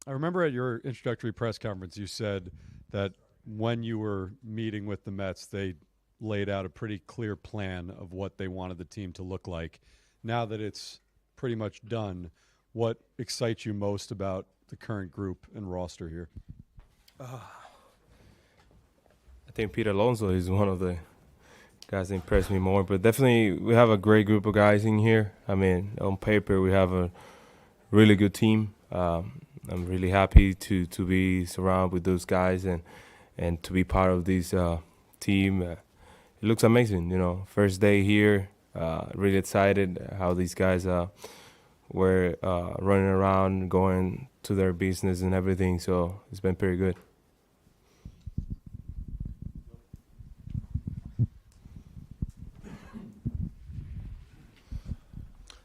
I remember at your introductory press conference, you said that when you were meeting with the Mets, they laid out a pretty clear plan of what they wanted the team to look like. Now that it's pretty much done, what excites you most about the current group and roster here? I think Peter Alonso is one of the guys that impressed me more. But definitely, we have a great group of guys in here. I mean, on paper, we have a really good team. I'm really happy to be surrounded with those guys and to be part of this team. It looks amazing, First day here, really excited how these guys were running around, going to their business and everything. So it's been pretty good.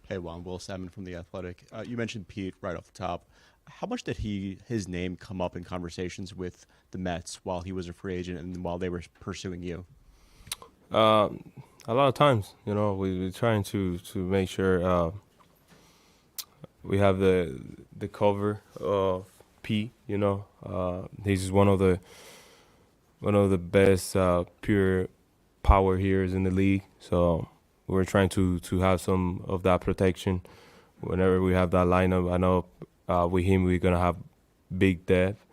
Hey, Juan, Will Salmon from The Athletic. You mentioned Pete right off the top. How much did his name come up in conversations with the Mets while he was a free agent and while they were pursuing you? A lot of times, we're trying to make sure we have the cover of P. He's one of the best pure power hitters in the league. So we're trying to have some of that protection whenever we have that lineup. I know with him we're gonna have big depth.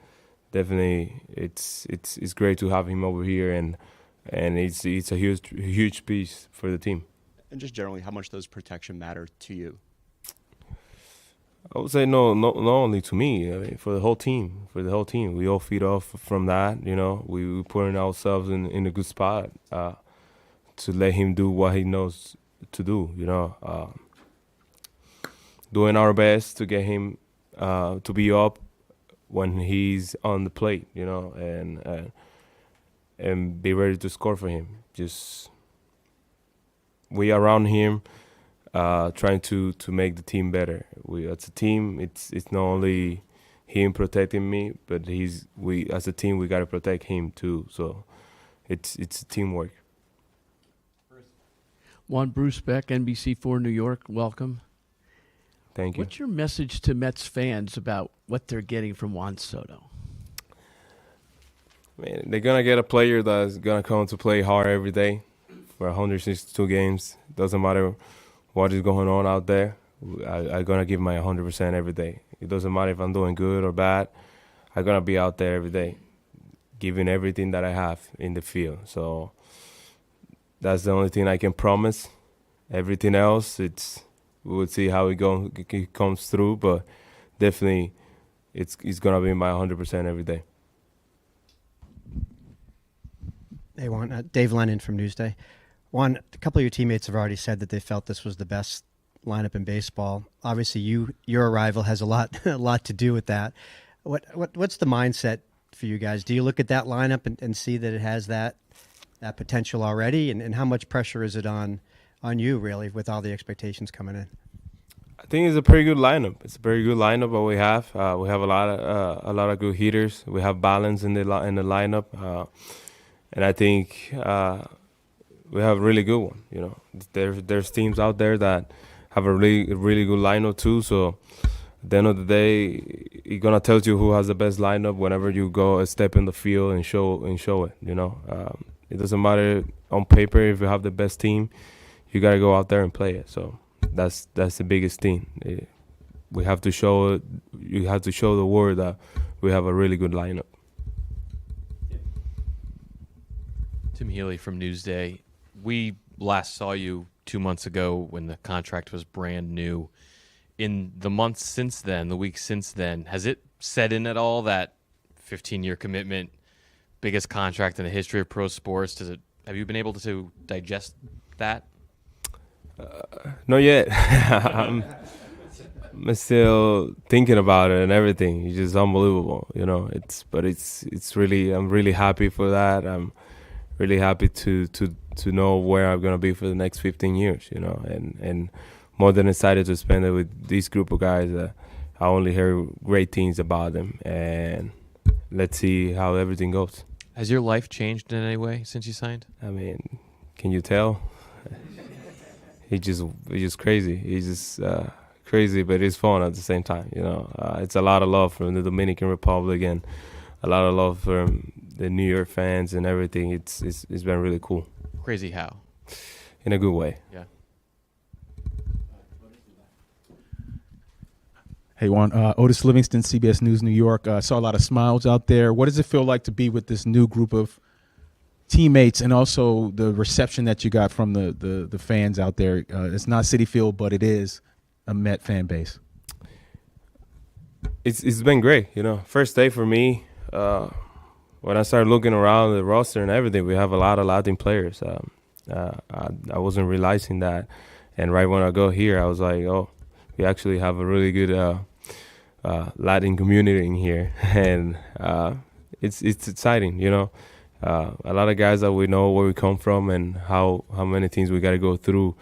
Definitely, it's great to have him over here, and it's a huge piece for the team. And just generally, how much does protection matter to you? I would say no, not only to me. I mean, for the whole team. For the whole team, we all feed off from that. We putting ourselves in a good spot to let him do what he knows to do. Doing our best to get him to be up when he's on the plate. And be ready to score for him. Just we around him, trying to make the team better. We as a team, it's not only him protecting me, but we as a team we gotta protect him too. So it's teamwork. Juan Bruce Beck, NBC4 New York, welcome. Thank you. What's your message to Mets fans about what they're getting from Juan Soto? Man, they're gonna get a player that's gonna come to play hard every day for 162 games. Doesn't matter what is going on out there. I'm gonna give my 100% every day. It doesn't matter if I'm doing good or bad. I'm gonna be out there every day, giving everything that I have in the field. So that's the only thing I can promise. Everything else, we'll see how it comes through. But definitely, it's gonna be my 100% every day. Hey, Juan. Dave Lennon from Newsday. Juan, a couple of your teammates have already said that they felt this was the best lineup in baseball. Obviously, your arrival has a lot a lot to do with that. What's the mindset for you guys? Do you look at that lineup and see that it has that potential already? And how much pressure is it on you, really, with all the expectations coming in? I think it's a pretty good lineup. It's a very good lineup. What we have a lot of good hitters. We have balance in the lineup. And I think we have a really good one. There's teams out there that have a really good lineup too. So at the end of the day, it's gonna tell you who has the best lineup whenever you go a step in the field and show it. It doesn't matter on paper if you have the best team, you gotta go out there and play it. So that's the biggest thing. We have to show it. You have to show the world that we have a really good lineup. Tim Healy from Newsday. We last saw you 2 months ago when the contract was brand new. In the months since then, the weeks since then, has it set in at all, that 15-year commitment, biggest contract in the history of pro sports? Have you been able to digest that? Not yet. I'm still thinking about it and everything. It's just unbelievable, It's really, I'm really happy for that. I'm really happy to know where I'm gonna be for the next 15 years, and more than excited to spend it with this group of guys. I only hear great things about them, and let's see how everything goes. Has your life changed in any way since you signed? I mean, can you tell? He's just crazy. He's just crazy, but it's fun at the same time. It's a lot of love from the Dominican Republic and a lot of love from the New York fans and everything. It's been really cool. Crazy how? In a good way. Yeah. Hey, Juan. Otis Livingston, CBS News, New York. Saw a lot of smiles out there. What does it feel like to be with this new group of teammates, and also the reception that you got from the fans out there? It's not Citi Field, but it is a Met fan base. It's been great. First day for me, when I started looking around the roster and everything, we have a lot of Latin players. I wasn't realizing that, and right when I go here, I was like, oh, we actually have a really good Latin community in here, and it's exciting. A lot of guys that we know where we come from and how many things we got to go through,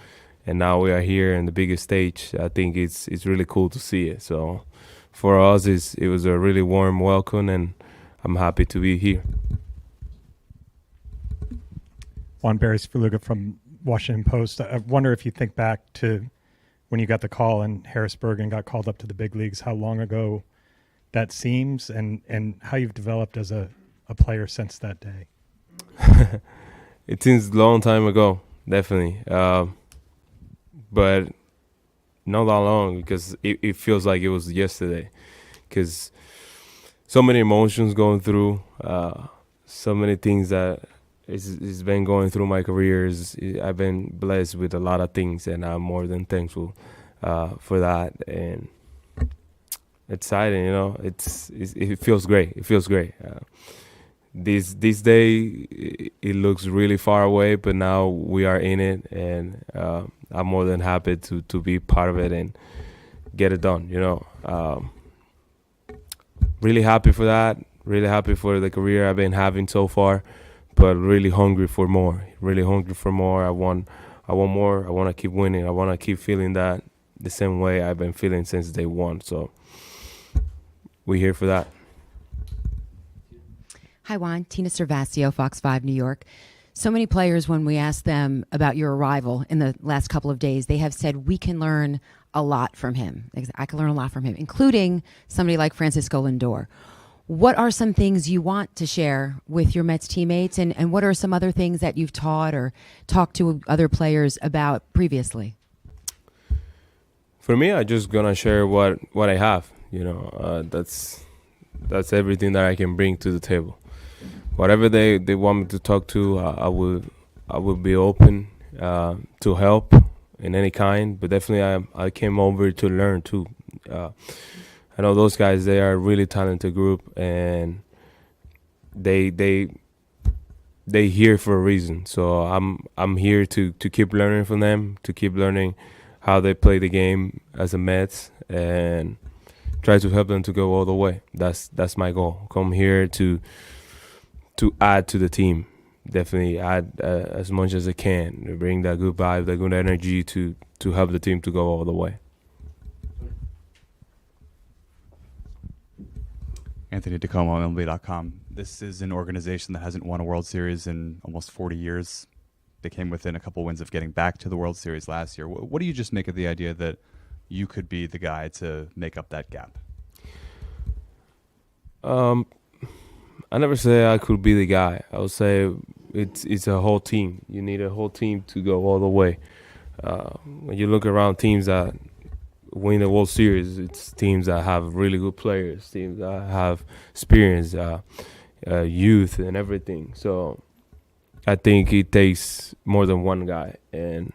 and now we are here in the biggest stage. I think it's really cool to see it. So for us, it was a really warm welcome, and I'm happy to be here. Juan Barry-Svrluga from Washington Post. I wonder if you think back to when you got the call in Harrisburg and got called up to the big leagues, how long ago that seems, and how you've developed as a player since that day. It seems a long time ago, definitely. But not that long, because it feels like it was yesterday. Because so many emotions going through, so many things that it's been going through my career. I've been blessed with a lot of things, and I'm more than thankful for that. And exciting, it feels great. It feels great. This day, it looks really far away, but now we are in it, and I'm more than happy to be part of it and get it done. Really happy for that. Really happy for the career I've been having so far, but really hungry for more. Really hungry for more. I want more. I want to keep winning. I want to keep feeling that the same way I've been feeling since day one. So we're here for that. Hi, Juan. Tina Cervasio, Fox 5 New York. So many players, when we ask them about your arrival in the last couple of days, they have said, we can learn a lot from him. I can learn a lot from him, including somebody like Francisco Lindor. What are some things you want to share with your Mets teammates, and what are some other things that you've taught or talked to other players about previously? For me, I'm just going to share what I have. That's everything that I can bring to the table. Whatever they want me to talk to, I will be open to help in any kind. But definitely, I came over to learn too. I know those guys; they are a really talented group, and they here for a reason. So I'm here to keep learning from them, to keep learning how they play the game as a Mets, and try to help them to go all the way. That's my goal. Come here to add to the team. Definitely add as much as I can. Bring that good vibe, that good energy to help the team to go all the way. Anthony DeComo, MLB.com. This is an organization that hasn't won a World Series in almost 40 years. They came within a couple wins of getting back to the World Series last year. What do you just make of the idea that you could be the guy to make up that gap? I never say I could be the guy. I would say it's a whole team. You need a whole team to go all the way. When you look around teams that win the World Series, it's teams that have really good players, teams that have experience, youth, and everything. So I think it takes more than one guy. And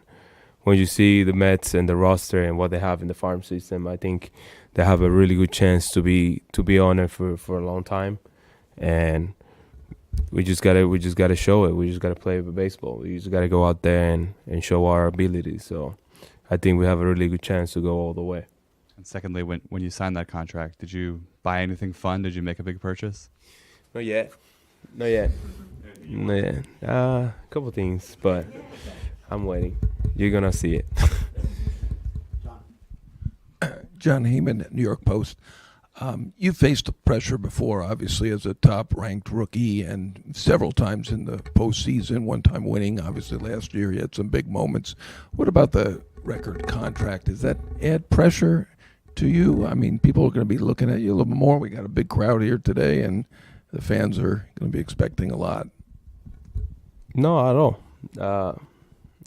when you see the Mets and the roster and what they have in the farm system, I think they have a really good chance to be on it for a long time. And we just gotta show it. We just gotta play baseball. We just gotta go out there and show our abilities. So I think we have a really good chance to go all the way. And secondly, when you signed that contract, did you buy anything fun? Did you make a big purchase? Not yet. A couple things, but I'm waiting. You're gonna see it. John Heyman, New York Post. You faced the pressure before, obviously, as a top-ranked rookie, and several times in the postseason, one time winning. Obviously, last year you had some big moments. What about the record contract. Does that add pressure to you? I mean, people are going to be looking at you a little bit more. We got a big crowd here today, and the fans are going to be expecting a lot. No, at all.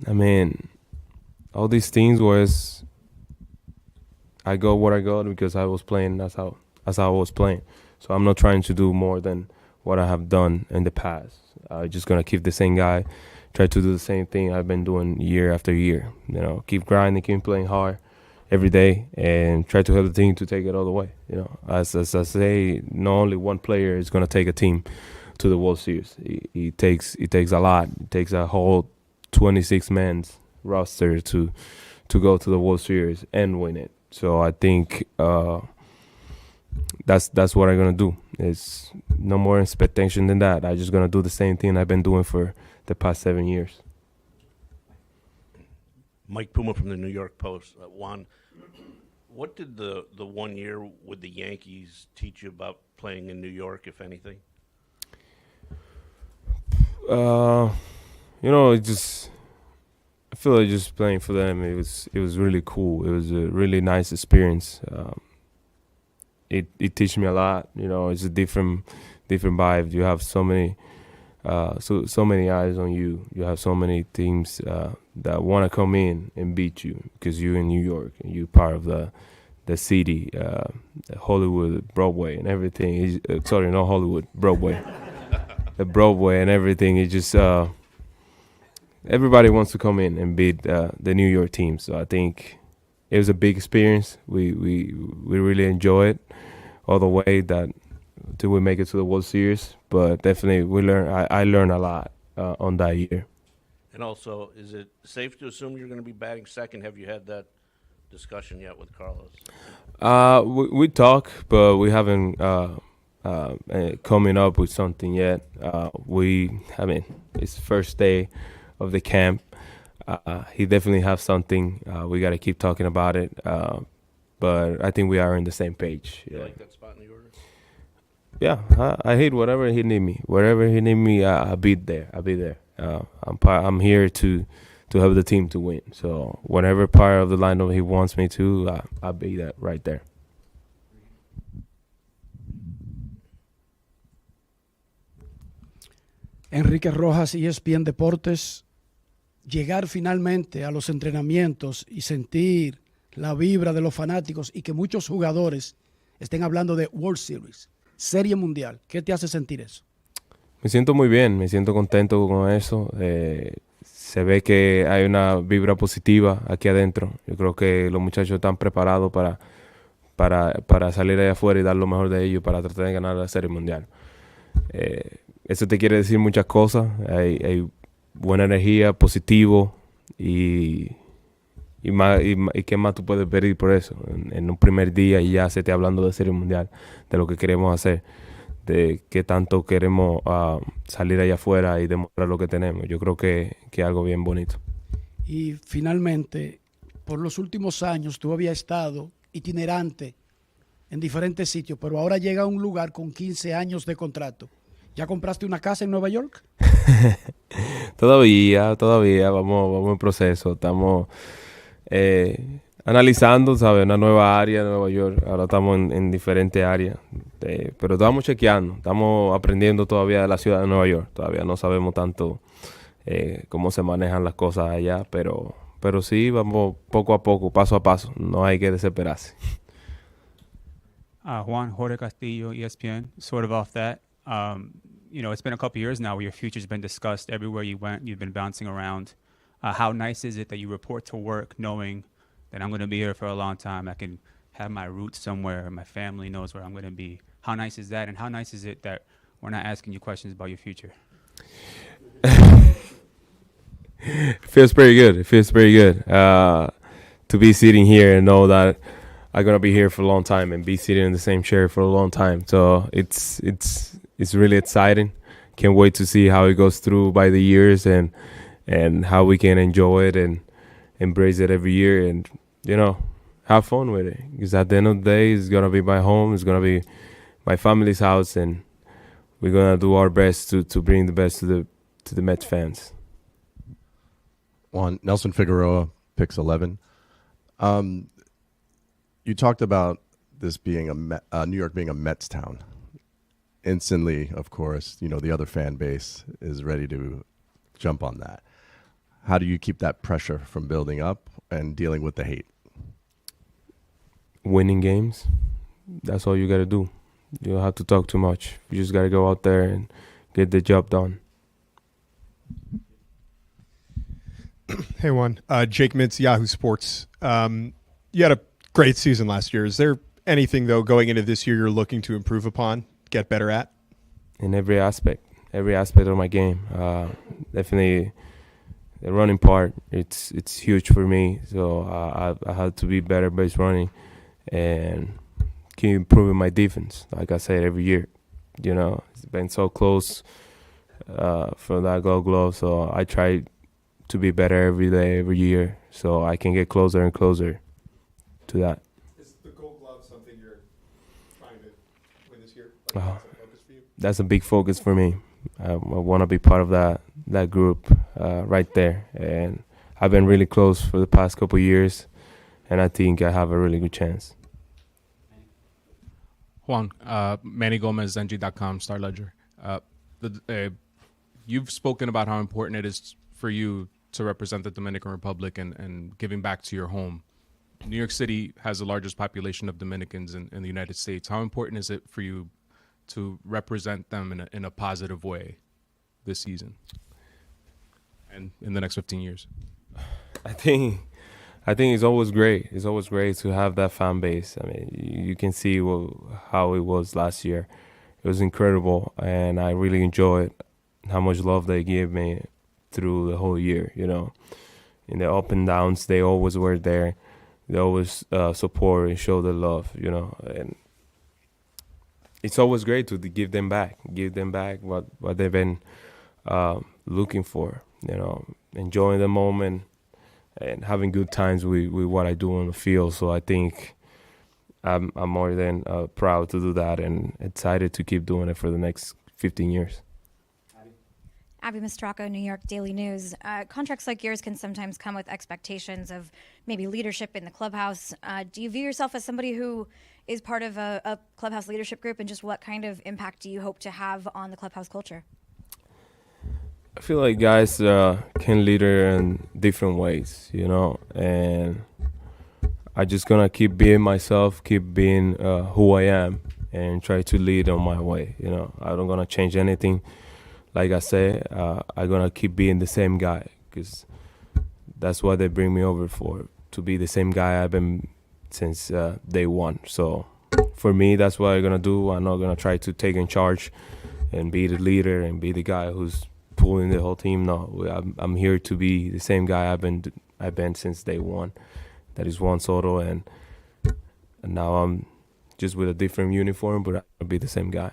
I mean, all these things was I got what I got because I was playing as I was playing. So I'm not trying to do more than what I have done in the past. I'm just gonna keep the same guy, try to do the same thing I've been doing year after year. You know, keep grinding, keep playing hard every day, and try to help the team to take it all the way. You know, as I say, not only one player is gonna take a team to the World Series. It takes a lot. It takes a whole 26 man's roster to go to the World Series and win it. So I think that's what I'm gonna do. It's no more expectation than that. I'm just gonna do the same thing I've been doing for the past 7 years. Mike Puma from the New York Post. Juan, what did the 1 year with the Yankees teach you about playing in New York, if anything? You know, I feel like just playing for them. It was really cool. It was a really nice experience. It teach me a lot. You know, it's a different vibe. You have so many eyes on you. You have so many teams that want to come in and beat you because you're in New York and you're part of the city, Hollywood, Broadway, and everything. Sorry, not Hollywood, Broadway. The Broadway and everything. It just everybody wants to come in and beat the New York team. So I think it was a big experience. We really enjoy it all the way till we make it to the World Series. But definitely I learned a lot on that year. And also, is it safe to assume you're going to be batting second? Have you had that discussion yet with Carlos? We talk, but we haven't coming up with something yet. It's first day of the camp. He definitely has something. We got to keep talking about it. But I think we are on the same page. You like that spot in the order? Yeah, I hit whatever he need me. Wherever he need me, I'll be there. I'm here to help the team to win. So whatever part of the lineup he wants me to, I'll be that right there. Enrique Rojas, ESPN Deportes. Llegar finalmente a los entrenamientos y sentir la vibra de los fanáticos y que muchos jugadores estén hablando de World Series, Serie Mundial. ¿Qué te hace sentir eso? Me siento muy bien, me siento contento con eso. Se ve que hay una vibra positiva aquí adentro. Yo creo que los muchachos están preparados para salir allá afuera y dar lo mejor de ellos para tratar de ganar la Serie Mundial. Eso te quiere decir muchas cosas. Hay buena energía, positivo y qué más tú puedes pedir por eso. En un primer día y ya se esté hablando de Serie Mundial, de lo que queremos hacer, de qué tanto queremos salir allá afuera y demostrar lo que tenemos. Yo creo que es algo bien bonito. Y finalmente, por los últimos años tú habías estado itinerante en diferentes sitios, pero ahora llega a un lugar con 15 años de contrato. ¿Ya compraste una casa en Nueva York? Todavía, vamos en proceso. Estamos analizando, ¿sabes? Una nueva área de Nueva York. Ahora estamos en diferentes áreas. Pero estamos chequeando, estamos aprendiendo todavía de la ciudad de Nueva York. Todavía no sabemos tanto cómo se manejan las cosas allá, pero sí, vamos poco a poco, paso a paso. No hay que desesperarse. Juan, Jorge Castillo, ESPN, sort of off that. It's been a couple years now where your future's been discussed everywhere you went. You've been bouncing around. How nice is it that you report to work knowing that I'm going to be here for a long time? I can have my roots somewhere. My family knows where I'm going to be. How nice is that? And how nice is it that we're not asking you questions about your future? It feels pretty good. To be sitting here and know that I'm going to be here for a long time and be sitting in the same chair for a long time. So it's really exciting. Can't wait to see how it goes through by the years and how we can enjoy it and embrace it every year and, have fun with it. Because at the end of the day, it's going to be my home. It's going to be my family's house. And we're going to do our best to bring the best to the Mets fans. Juan, Nelson Figueroa, picks 11. You talked about this being New York being a Mets town. Instantly, of course, the other fan base is ready to jump on that. How do you keep that pressure from building up and dealing with the hate? Winning games. That's all you got to do. You don't have to talk too much. You just got to go out there and get the job done. Hey, Juan. Jake Mintz, Yahoo Sports. You had a great season last year. Is there anything, though, going into this year you're looking to improve upon, get better at? In every aspect of my game. Definitely the running part, it's huge for me. So I had to be better base running and keep improving my defense. Like I said, every year, it's been so close for that Gold Glove. So I try to be better every day, every year, so I can get closer and closer to that. Is the Gold Glove something you're trying to win this year? That's a big focus for me. I want to be part of that group right there. And I've been really close for the past couple of years, and I think I have a really good chance. Juan, Manny Gomez, NG.com, Star Ledger. You've spoken about how important it is for you to represent the Dominican Republic and giving back to your home. New York City has the largest population of Dominicans in the United States. How important is it for you to represent them in a positive way this season and in the next 15 years? I think it's always great. It's always great to have that fan base. I mean, you can see how it was last year. It was incredible, and I really enjoyed how much love they gave me through the whole year. In the up and downs, they always were there. They always support and show the love. And it's always great to give them back what they've been looking for. Enjoying the moment and having good times with what I do on the field. So I think I'm more than proud to do that and excited to keep doing it for the next 15 years. Abby Mastracco, New York Daily News. Contracts like yours can sometimes come with expectations of maybe leadership in the clubhouse. Do you view yourself as somebody who is part of a clubhouse leadership group, and just what kind of impact do you hope to have on the clubhouse culture? I feel like guys can leader in different ways, and I just gonna keep being myself, keep being who I am, and try to lead on my way. I don't gonna change anything. Like I said, I'm gonna keep being the same guy because that's what they bring me over for, to be the same guy I've been since day one. So for me, that's what I'm gonna do. I'm not gonna try to take in charge and be the leader and be the guy who's pulling the whole team. No, I'm here to be the same guy I've been since day one. That is Juan Soto, and now I'm just with a different uniform, but I'll be the same guy.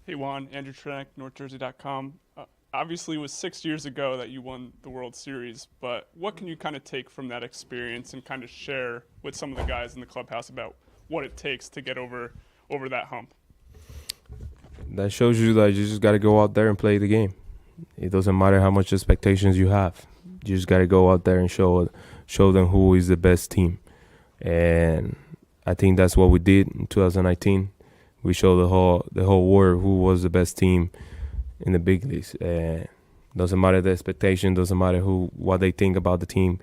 Hey Juan, Andrew Trenek, NorthJersey.com. Obviously, it was 6 years ago that you won the World Series, but what can you kind of take from that experience and kind of share with some of the guys in the clubhouse about what it takes to get over that hump? That shows you that you just got to go out there and play the game. It doesn't matter how much expectations you have. You just got to go out there and show them who is the best team. And I think that's what we did in 2019. We showed the whole world who was the best team in the big leagues. And doesn't matter the expectation, doesn't matter what they think about the team.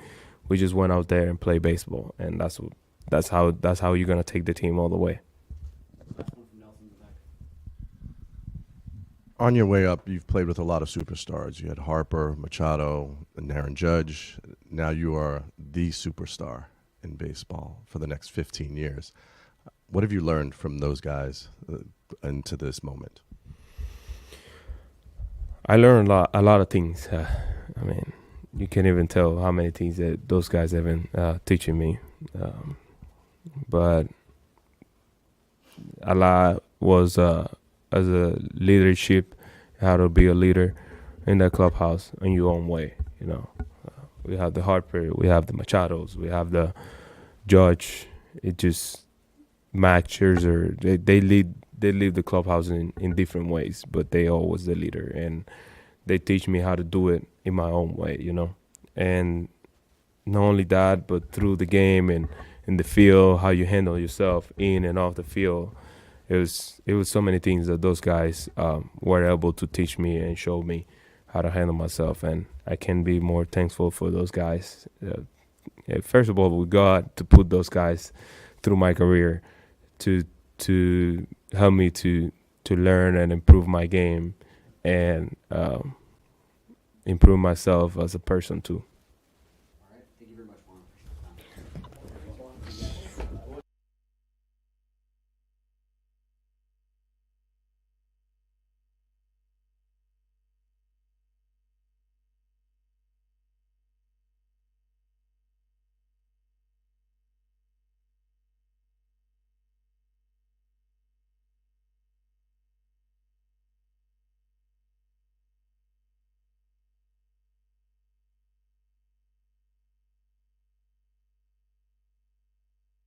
We just went out there and played baseball, and that's how you're gonna take the team all the way. On your way up, you've played with a lot of superstars. You had Harper, Machado, and Aaron Judge. Now you are the superstar in baseball for the next 15 years. What have you learned from those guys into this moment? I learned a lot of things. I mean, you can't even tell how many things that those guys have been teaching me. But a lot was as a leadership, how to be a leader in that clubhouse in your own way. We have the Harper, we have the Machados, we have the Judge. It just matchers, or they lead the clubhouse in different ways, but they always the leader, and they teach me how to do it in my own way, and not only that, but through the game and in the field, how you handle yourself in and off the field. It was so many things that those guys were able to teach me and show me how to handle myself, and I can be more thankful for those guys. First of all, with God to put those guys through my career to help me to learn and improve my game and improve myself as a person too.